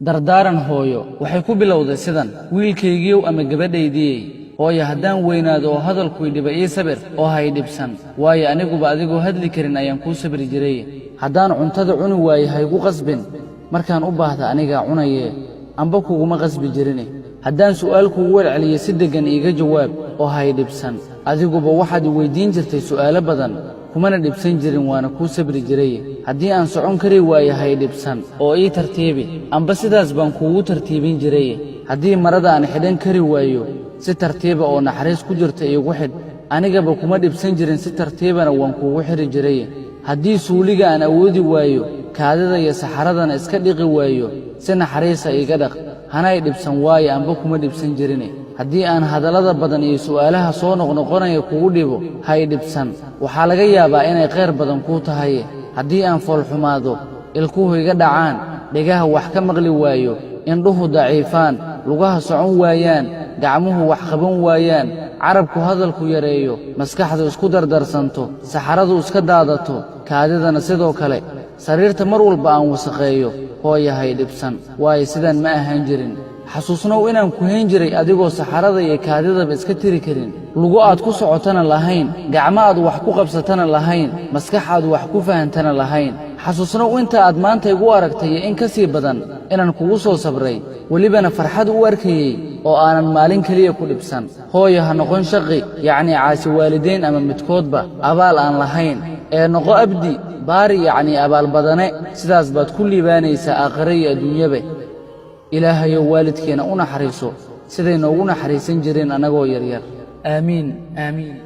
dardaaran hooyo waxay ku bilowday sidan wiilkaygiiyow ama gabadhaydii hooyo haddaan weynaado oo hadalku idhiba ii sabir oo hay dhibsan waayo aniguba adigoo hadli karin ayaan kuu sabri jiray haddaan cuntada cuni waaye haygu qasbin markaan u baahda anigaa cunaye amba kuguma qasbi jirine haddaan su'aal kugu warceliyo si deggan iiga jawaab oo hay dhibsan adiguba waxaad i weydiin jirtay su'aalo badan kumana dhibsan jirin waana kuu sabri jiray haddii aan socon kari waaye hay dhibsan oo ii tartiibi amba sidaas baan kuugu tartiibin jiray haddii marada aan xidhan kari waayo si tartiiba oo naxariis ku jirta iigu xidh anigaba kuma dhibsan jirin si tartiibana waan kuugu xidhi jiray haddii suuliga aan awoodi waayo kaadida iyo saxaradana iska dhiqi waayo si naxariisa iiga dhaq hanay dhibsan waaye amba kuma dhibsan jirine haddii aan hadallada badan iyo su'aalaha soo noqnoqonaya kugu dhibo hay dhibsan waxaa laga yaabaa inay khayr badan kuu tahay haddii aan foolxumaado ilkuhu iga dhacaan dhegaha wax ka maqli waayo indhuhu daciifaan lugaha socon waayaan gacmuhu wax qaban waayaan carabku hadalku yareeyo maskaxdu isku dardarsanto saxaradu iska daadato kaadidana sidoo kale sariirta mar walba aan wasaqeeyo hooyo hay dhibsan waayo sidaan ma ahaan jirin xasuusnow inaan ku hayn jiray adigoo saxarada iyo kaadidaba iska tiri karin lugu aad ku socotana lahayn gacmo aad wax ku qabsatana lahayn maskax aad wax ku fahantana lahayn xasuusnow inta aad maanta igu aragtay in ka sii badan inaan kugu soo sabray welibana farxad u arkayey oo aanan maalin keliya ku dhibsan hooyo ha noqon shaqi yacni caasi waalidayn ama midkoodba abaal aan lahayn ee noqo abdi baari yacni abaal badane sidaas baad ku liibaanaysaa aakhire iyo adduunyaba ilaahayow waalidkeena u naxariiso siday noogu naxariisan jireen annagoo yaryar aamiin aamiin